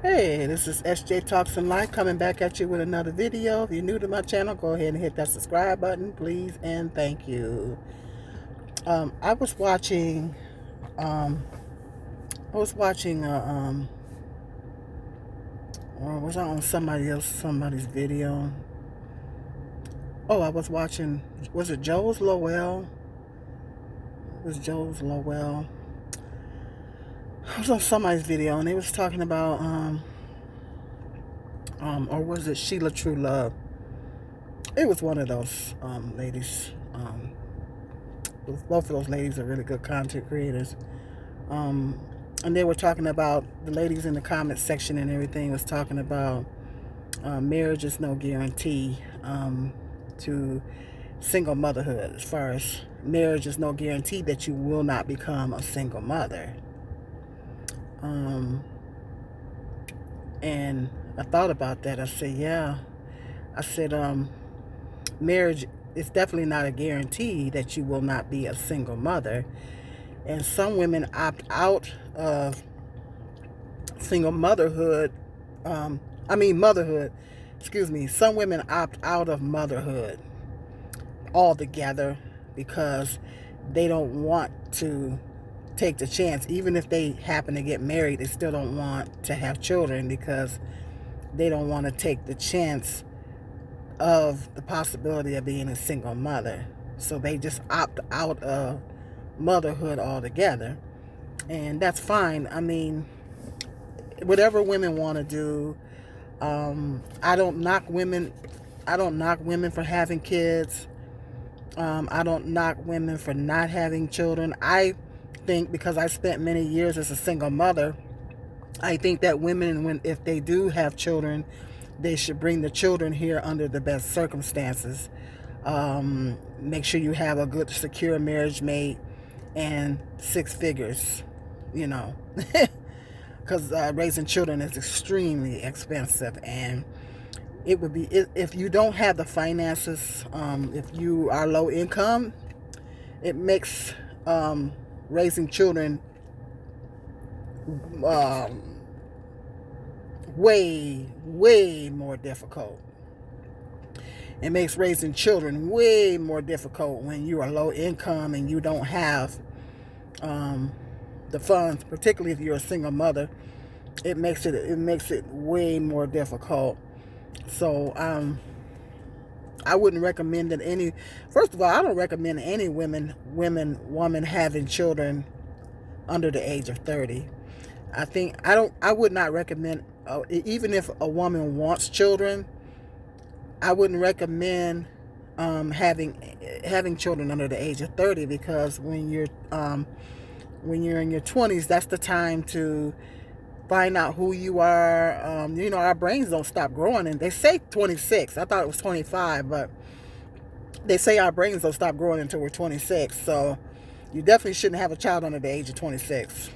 Hey, this is SJ Talks and Life coming back at you with another video. If you're new to my channel, go ahead and hit that subscribe button, please, and thank you. I was watching, um, I was watching, or was I on somebody's video? Oh, I was watching, was it Joe's Lowell? It was Joe's Lowell. I was on somebody's video and they was talking about, or was it Sheila True Love? It was one of those ladies. Both of those ladies are really good content creators. Um, and they were talking about the ladies in the comment section and everything was talking about marriage is no guarantee to single motherhood. As far as marriage is no guarantee that you will not become a single mother. Um, and I thought about that. I said, yeah. I said, marriage is definitely not a guarantee that you will not be a single mother. And some women opt out of single motherhood. Motherhood. Excuse me. Some women opt out of motherhood altogether because they don't want to take the chance. Even if they happen to get married, they still don't want to have children because they don't want to take the chance of the possibility of being a single mother. So they just opt out of motherhood altogether. And that's fine. I mean, whatever women want to do. I don't knock women. I don't knock women for having kids. I don't knock women for not having children. I think because I spent many years as a single mother, I think that women, if they do have children, they should bring the children here under the best circumstances. Make sure you have a good, secure marriage mate and six figures, you know, because raising children is extremely expensive. And it would be, if you don't have the finances, if you are low income, it makes raising children way more difficult. It makes raising children way more difficult when you are low income and you don't have the funds, particularly if you're a single mother. It makes it way more difficult. So I wouldn't recommend that any. First of all, I don't recommend any woman having children under the age of 30. I would not recommend, even if a woman wants children, I wouldn't recommend having children under the age of 30, because when you're in your 20s, that's the time to find out who you are. Our brains don't stop growing, and they say 26. I thought it was 25, but they say our brains don't stop growing until we're 26. So you definitely shouldn't have a child under the age of 26.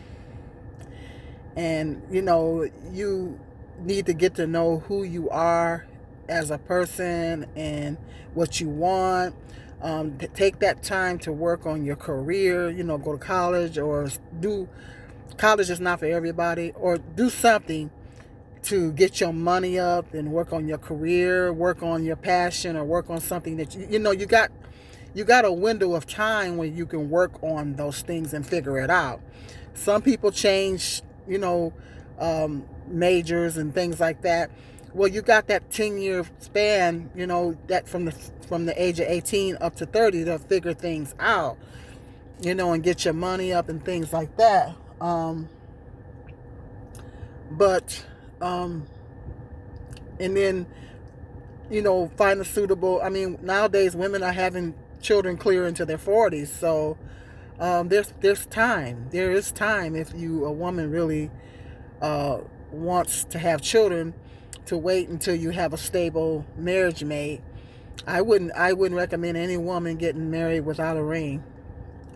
And you need to get to know who you are as a person and what you want. Take that time to work on your career. Go to college, or do college is not for everybody, or do something to get your money up and work on your career, work on your passion, or work on something that you got a window of time when you can work on those things and figure it out. Some people change, majors and things like that. Well, you got that 10-year span, that from the age of 18 up to 30 to figure things out, and get your money up and things like that. And then, find a suitable. I mean, nowadays women are having children clear into their 40s, so there's time. There is time if a woman really wants to have children, to wait until you have a stable marriage mate. I wouldn't recommend any woman getting married without a ring.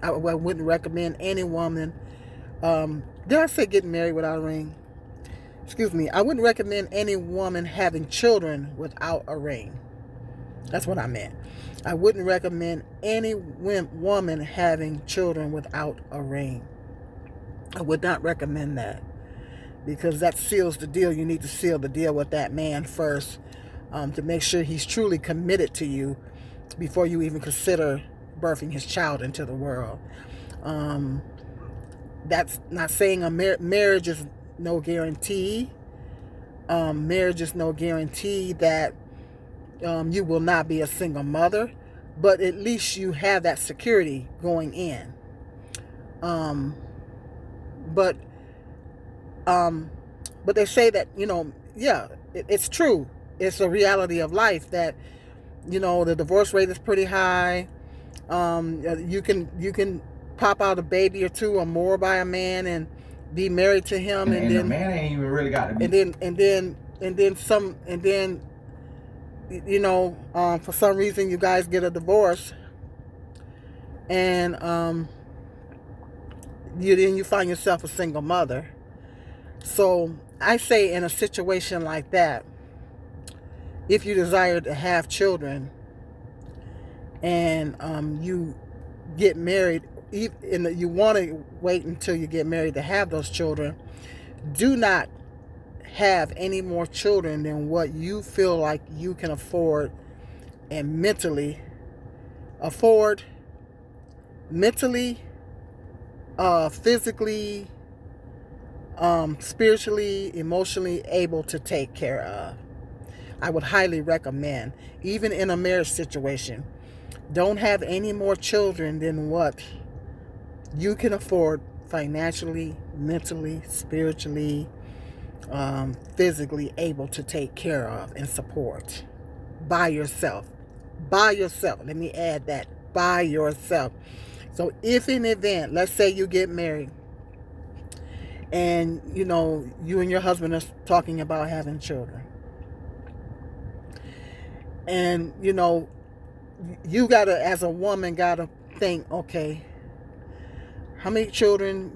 I wouldn't recommend any woman. Did I say getting married without a ring? Excuse me. I wouldn't recommend any woman having children without a ring. That's what I meant. I wouldn't recommend any woman having children without a ring. I would not recommend that, because that seals the deal. You need to seal the deal with that man first, to make sure he's truly committed to you before you even consider birthing his child into the world. That's not saying marriage is no guarantee. Marriage is no guarantee that you will not be a single mother, but at least you have that security going in. But they say that, yeah, it's true. It's a reality of life that, the divorce rate is pretty high. You can pop out a baby or two or more by a man and be married to him, and then the man ain't even really got to be. And then for some reason you guys get a divorce, and you find yourself a single mother. So I say, in a situation like that, if you desire to have children and you get married, and you want to wait until you get married to have those children, do not have any more children than what you feel like you can afford and mentally, physically, spiritually, emotionally able to take care of. I would highly recommend, even in a marriage situation, don't have any more children than what you can afford financially, mentally, spiritually, physically able to take care of and support by yourself. Let me add that, by yourself. So if in event, let's say you get married and you and your husband are talking about having children, and you gotta, as a woman, gotta think, okay, how many children,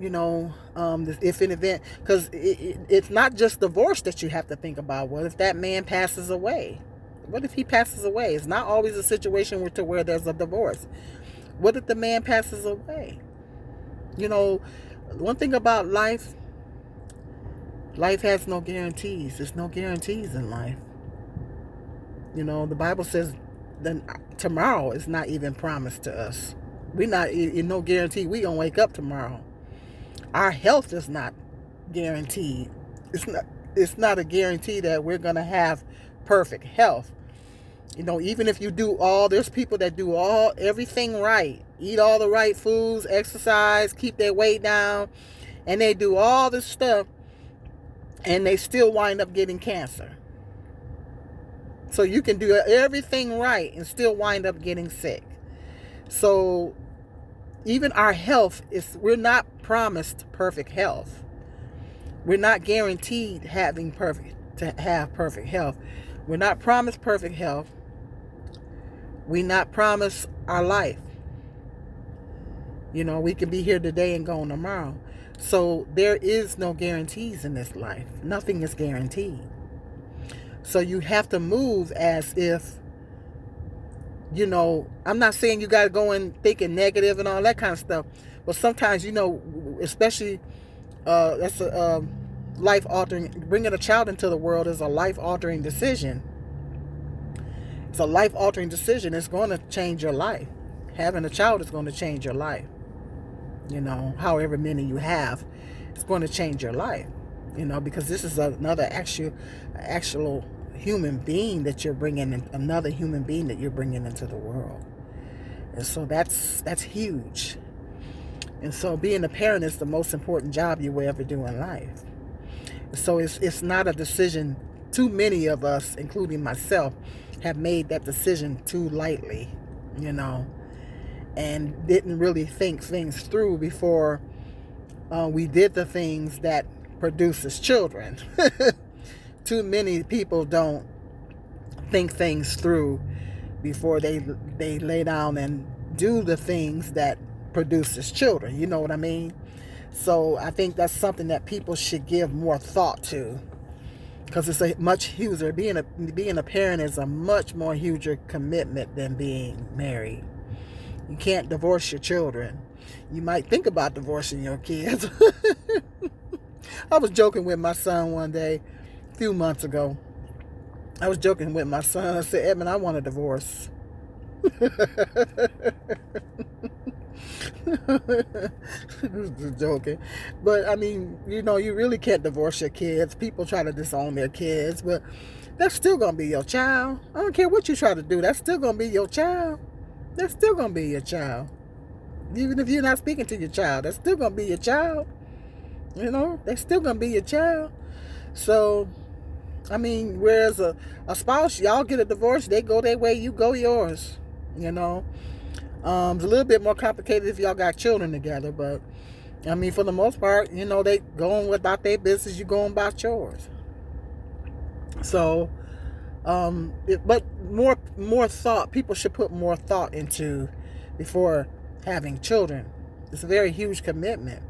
if in event, because it's not just divorce that you have to think about. What if that man passes away? What if he passes away? It's not always a situation where there's a divorce. What if the man passes away? One thing about life has no guarantees. There's no guarantees in life. The Bible says that tomorrow is not even promised to us. We're not in no guarantee we gonna wake up tomorrow. Our health is not guaranteed. It's not a guarantee that we're gonna have perfect health. Even if you there's people that do everything right, eat all the right foods, exercise, keep their weight down, and they do all this stuff, and they still wind up getting cancer. So you can do everything right and still wind up getting sick. So even our health we're not promised perfect health. We're not guaranteed to have perfect health. We're not promised perfect health. We're not promised our life. We can be here today and gone tomorrow. So there is no guarantees in this life. Nothing is guaranteed. So you have to move as if, I'm not saying you got to go in thinking negative and all that kind of stuff. But sometimes, especially that's a life-altering, bringing a child into the world is a life-altering decision. It's a life-altering decision. It's going to change your life. Having a child is going to change your life. However many you have, it's going to change your life. Because this is another actual human being that you're bringing in, another human being that you're bringing into the world. And so that's huge. And so being a parent is the most important job you will ever do in life. So it's not a decision. Too many of us, including myself, have made that decision too lightly, and didn't really think things through before we did the things that produces children. Too many people don't think things through before they lay down and do the things that produces children. You know what I mean? So I think that's something that people should give more thought to, because it's a much huger, being a parent is a much more huger commitment than being married. You can't divorce your children. You might think about divorcing your kids, I was joking with my son one day, a few months ago. I was joking with my son. I said, Edmund, I want a divorce. Just joking. But I mean, you really can't divorce your kids. People try to disown their kids, but that's still going to be your child. I don't care what you try to do. That's still going to be your child. That's still going to be your child. Even if you're not speaking to your child, that's still going to be your child. They're still going to be your child. So, I mean, whereas a spouse, y'all get a divorce, they go their way, you go yours. It's a little bit more complicated if y'all got children together, but I mean, for the most part, they going about their business, you going about yours. So, but more thought, people should put more thought into before having children. It's a very huge commitment.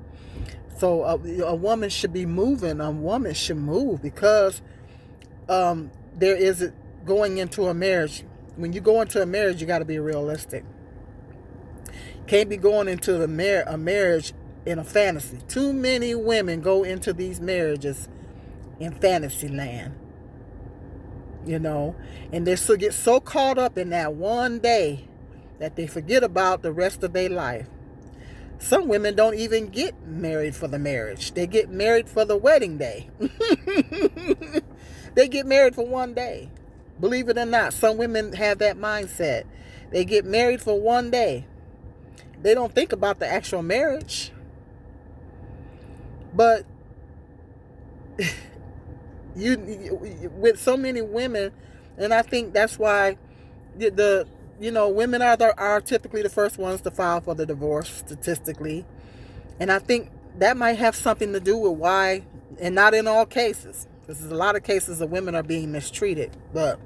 So a woman should be moving. A woman should move because there is going into a marriage. When you go into a marriage, you got to be realistic. Can't be going into a marriage in a fantasy. Too many women go into these marriages in fantasy land. And they still get so caught up in that one day that they forget about the rest of their life. Some women don't even get married for the marriage. They get married for the wedding day. They get married for one day. Believe it or not, some women have that mindset. They get married for one day. They don't think about the actual marriage. But with so many women, and I think that's why women are typically the first ones to file for the divorce statistically. And I think that might have something to do with why, and not in all cases, because there's a lot of cases that women are being mistreated. But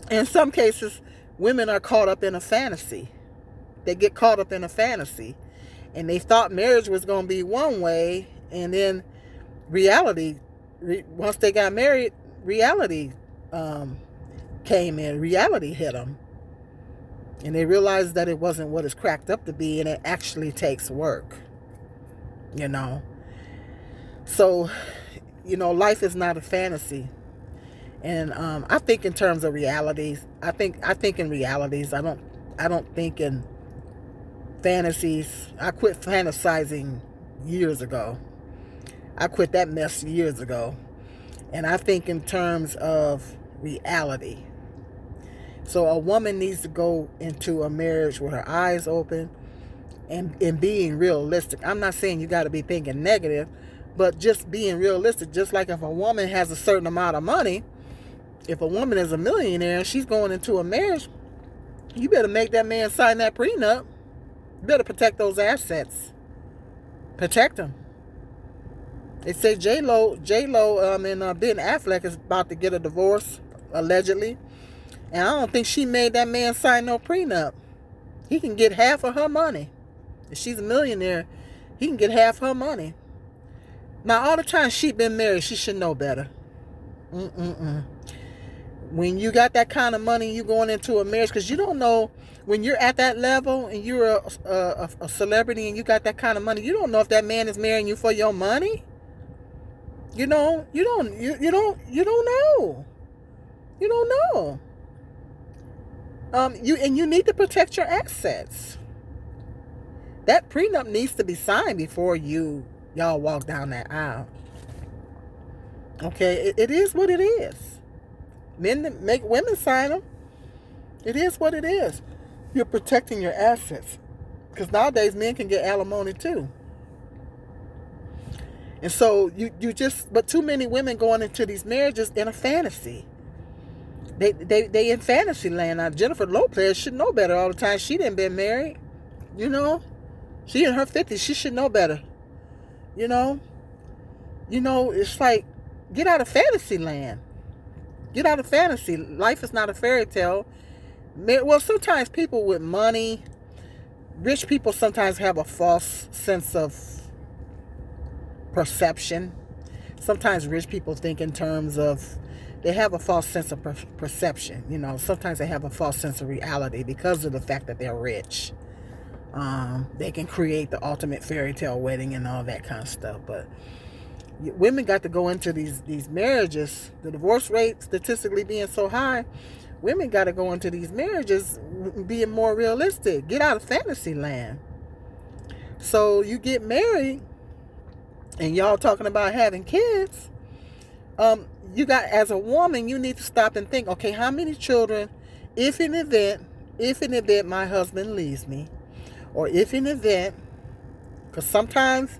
in some cases, women are caught up in a fantasy. They get caught up in a fantasy. And they thought marriage was going to be one way. And then reality, once they got married, reality came in. Reality hit them. And they realized that it wasn't what it's cracked up to be, and it actually takes work. So, life is not a fantasy. And I think in terms of realities. I think in realities. I don't think in fantasies. I quit fantasizing years ago. I quit that mess years ago. And I think in terms of reality. So a woman needs to go into a marriage with her eyes open and being realistic. I'm not saying you got to be thinking negative, but just being realistic. Just like if a woman has a certain amount of money, if a woman is a millionaire and she's going into a marriage, you better make that man sign that prenup. You better protect those assets. Protect them. They say J-Lo and Ben Affleck is about to get a divorce, allegedly. And I don't think she made that man sign no prenup. He can get half of her money. If she's a millionaire, he can get half her money. Now, all the time she been married, she should know better. When you got that kind of money, you going into a marriage, because you don't know, when you're at that level and you're a celebrity and you got that kind of money, you don't know if that man is marrying you for your money. You don't know. You don't know. You need to protect your assets. That prenup needs to be signed before y'all walk down that aisle. Okay, it is what it is. Men make women sign them. It is what it is. You're protecting your assets, because nowadays men can get alimony too. And so but too many women going into these marriages in a fantasy. They in fantasy land. Now, Jennifer Lopez should know better all the time. She didn't been married. She in her 50s. She should know better. It's like, get out of fantasy land. Get out of fantasy. Life is not a fairy tale. Well, sometimes people with money, rich people sometimes have a false sense of perception. Sometimes rich people think in terms of, they have a false sense of perception. Sometimes they have a false sense of reality because of the fact that they're rich. They can create the ultimate fairy tale wedding and all that kind of stuff. But Women got to go into these marriages. The divorce rate statistically being so high, women got to go into these marriages being more realistic. Get out of fantasy land. So you get married, and y'all talking about having kids. You got, as a woman, you need to stop and think. Okay, how many children, if in event my husband leaves me, or if in event, because sometimes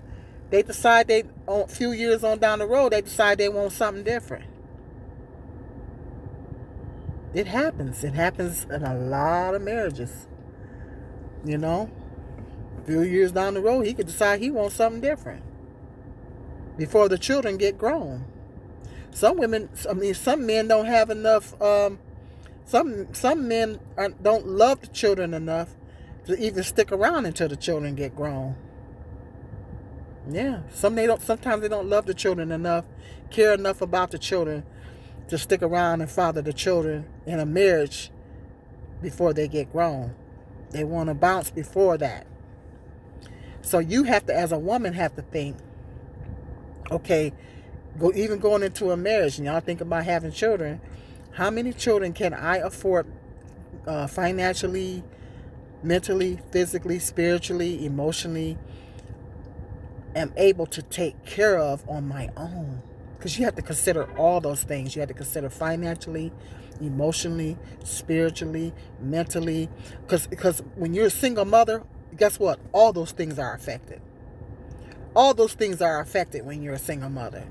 they decide a few years on down the road, they decide they want something different. It happens. It happens in a lot of marriages. A few years down the road, he could decide he wants something different before the children get grown. Some men don't have enough. Some men don't love the children enough to even stick around until the children get grown. Yeah, sometimes they don't love the children enough, care enough about the children to stick around and father the children in a marriage before they get grown. They want to bounce before that. So you have to, as a woman, have to think, okay, going into a marriage, and y'all think about having children, how many children can I afford financially, mentally, physically, spiritually, emotionally, am able to take care of on my own? Because you have to consider all those things. You have to consider financially, emotionally, spiritually, mentally. Because when you're a single mother, guess what? All those things are affected. All those things are affected when you're a single mother.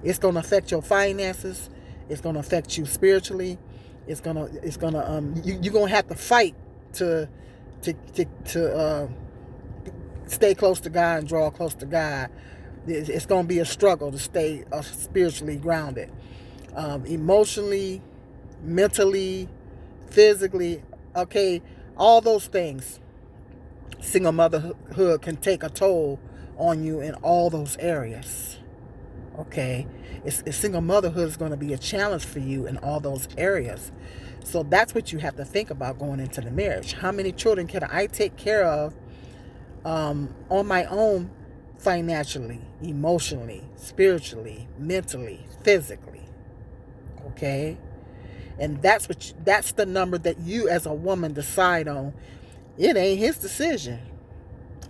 It's going to affect your finances. It's going to affect you spiritually. You're going to have to fight to stay close to God and draw close to God. It's going to be a struggle to stay spiritually grounded, emotionally, mentally, physically. Okay, all those things. Single motherhood can take a toll on you in all those areas. Okay, single motherhood is going to be a challenge for you in all those areas. So that's what you have to think about going into the marriage. How many children can I take care of on my own, financially, emotionally, spiritually, mentally, physically? Okay, and that's the number that you as a woman decide on. It ain't his decision.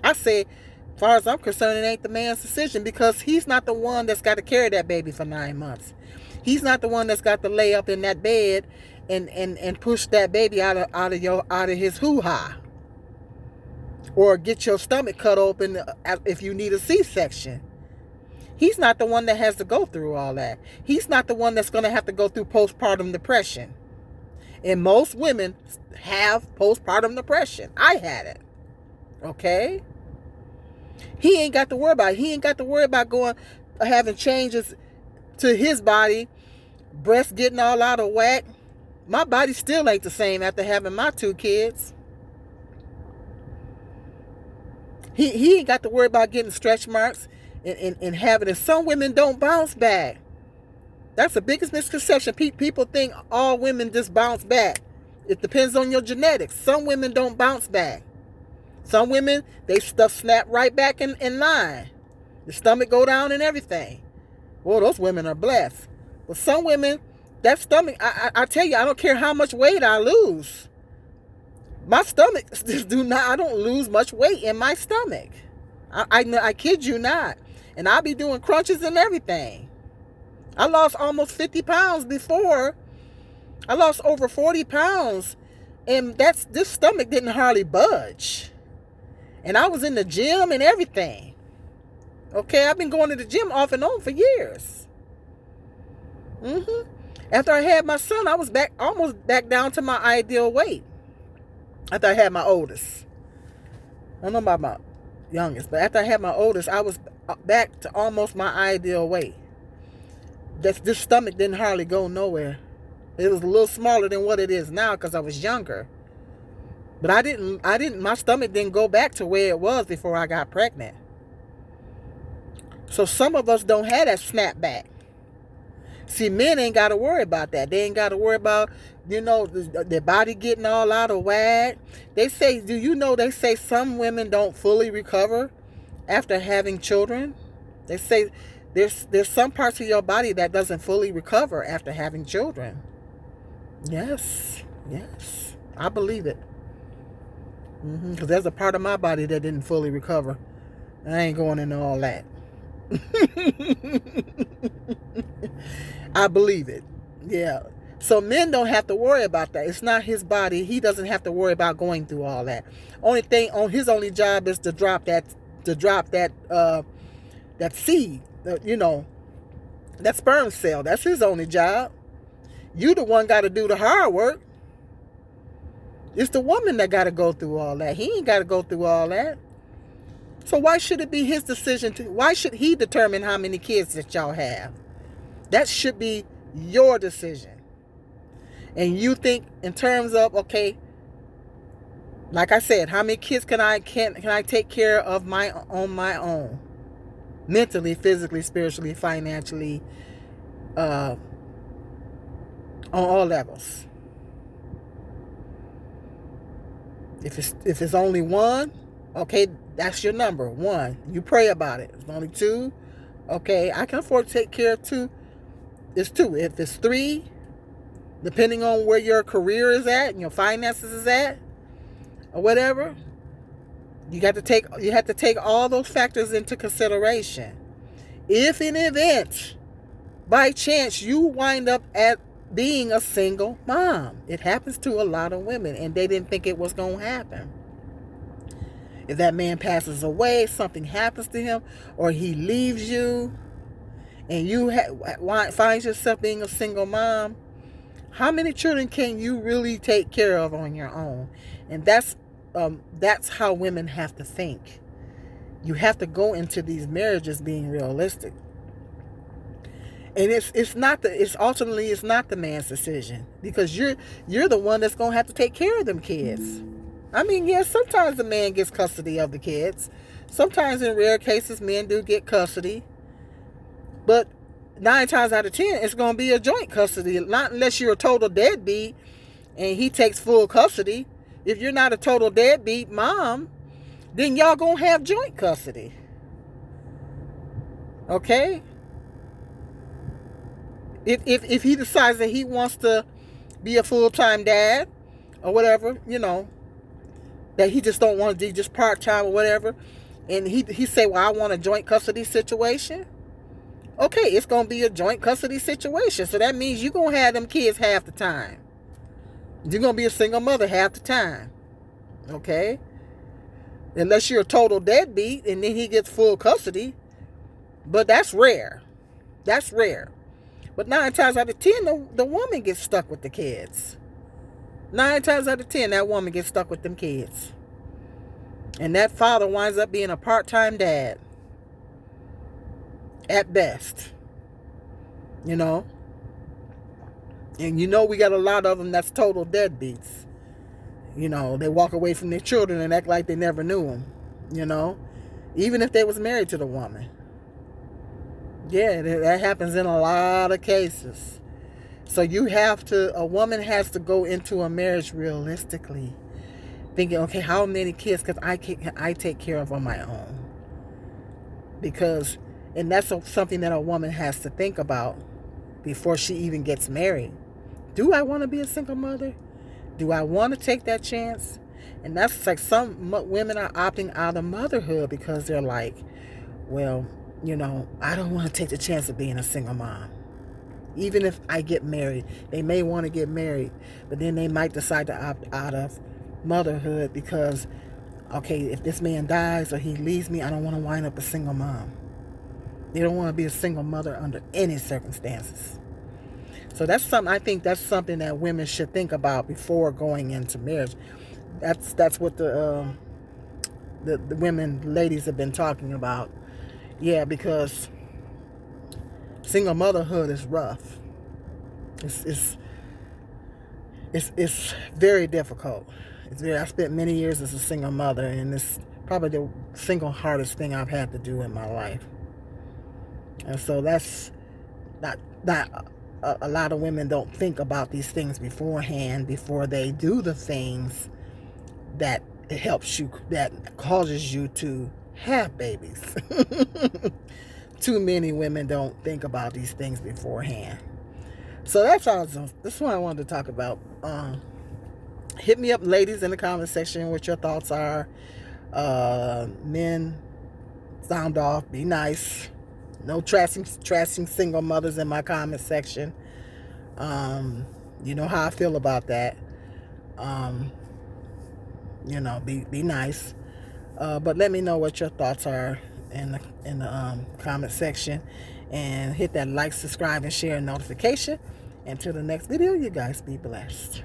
I say, as far as I'm concerned, it ain't the man's decision, because he's not the one that's got to carry that baby for 9 months. He's not the one that's got to lay up in that bed and push that baby out of his hoo-ha, or get your stomach cut open if you need a C-section. He's not the one that has to go through all that. He's not the one that's going to have to go through postpartum depression. And most women have postpartum depression. I had it. Okay? He ain't got to worry about it. He ain't got to worry about having changes to his body, breasts getting all out of whack. My body still ain't the same after having my 2 kids. He ain't got to worry about getting stretch marks and having it. Some women don't bounce back. That's the biggest misconception. People think all women just bounce back. It depends on your genetics. Some women don't bounce back. Some women, they stuff snap right back in line. The stomach go down and everything. Well, those women are blessed. But some women, that stomach, I tell you, I don't care how much weight I lose. My stomach I don't lose much weight in my stomach. I kid you not. And I'll be doing crunches and everything. I lost almost 50 pounds before. I lost over 40 pounds. And this stomach didn't hardly budge. And I was in the gym and everything. Okay, I've been going to the gym off and on for years. After I had my son, I was almost back down to my ideal weight. After I had my oldest. I don't know about my youngest, but after I had my oldest, I was back to almost my ideal weight. This stomach didn't hardly go nowhere. It was a little smaller than what it is now because I was younger. But my stomach didn't go back to where it was before I got pregnant. So some of us don't have that snapback. See, men ain't got to worry about that. They ain't got to worry about, their body getting all out of whack. They say some women don't fully recover after having children? They say There's some parts of your body that doesn't fully recover after having children. Yes, yes, I believe it. Because there's a part of my body that didn't fully recover. I ain't going into all that. I believe it. Yeah. So men don't have to worry about that. It's not his body. He doesn't have to worry about going through all that. Only thing on his only job is to drop that that seed, that sperm cell. That's his only job. You the one got to do the hard work. It's the woman that got to go through all that. He ain't got to go through all that. So why should it be his decision why should he determine how many kids that y'all have? That should be your decision. And you think in terms of, okay, like I said, how many kids can I take care of on my own? Mentally, physically, spiritually, financially, on all levels. If it's only one, okay, that's your number. One. You pray about it. If it's only two, okay, I can afford to take care of two. It's two. If it's three, depending on where your career is at and your finances is at, or whatever, you have to take all those factors into consideration. If in event, by chance, you wind up at being a single mom, it happens to a lot of women, and they didn't think it was going to happen. If that man passes away, something happens to him, or he leaves you, and you find yourself being a single mom, how many children can you really take care of on your own? And that's how women have to think. You have to go into these marriages being realistic. And it's not the man's decision, because you're the one that's gonna have to take care of them kids. I mean, yes, sometimes the man gets custody of the kids. Sometimes in rare cases men do get custody. But 9 times out of 10, it's gonna be a joint custody. Not unless you're a total deadbeat and he takes full custody. If you're not a total deadbeat mom, then y'all gonna have joint custody. Okay? If he decides that he wants to be a full-time dad or whatever, that he just don't want to do just part-time or whatever, and he say, well, I want a joint custody situation. Okay, it's going to be a joint custody situation. So that means you're going to have them kids half the time. You're going to be a single mother half the time. Okay? Unless you're a total deadbeat and then he gets full custody. But that's rare. That's rare. But 9 times out of 10, the woman gets stuck with the kids. 9 times out of 10, that woman gets stuck with them kids. And that father winds up being a part-time dad. At best. And we got a lot of them that's total deadbeats. They walk away from their children and act like they never knew them. Even if they was married to the woman. Yeah, that happens in a lot of cases. So a woman has to go into a marriage realistically. Thinking, okay, how many kids can I take care of on my own? And that's something that a woman has to think about before she even gets married. Do I want to be a single mother? Do I want to take that chance? And that's like some women are opting out of motherhood because they're like, well, I don't want to take the chance of being a single mom. Even if I get married, they may want to get married, but then they might decide to opt out of motherhood because, okay, if this man dies or he leaves me, I don't want to wind up a single mom. They don't want to be a single mother under any circumstances. So I think that's something that women should think about before going into marriage. That's what the ladies have been talking about. Yeah, because single motherhood is rough. It's very difficult. I spent many years as a single mother, and it's probably the single hardest thing I've had to do in my life. And so that's not a lot of women don't think about these things beforehand before they do the things that causes you to have babies. too many women don't think about these things beforehand. So that's what I wanted to talk about. Hit me up, ladies, in the comment section what your thoughts are. Men, sound off, be nice. No trashing single mothers in my comment section. You know how I feel about that. Be nice. But let me know what your thoughts are in the comment section, and hit that like, subscribe, and share notification. Until the next video, you guys be blessed.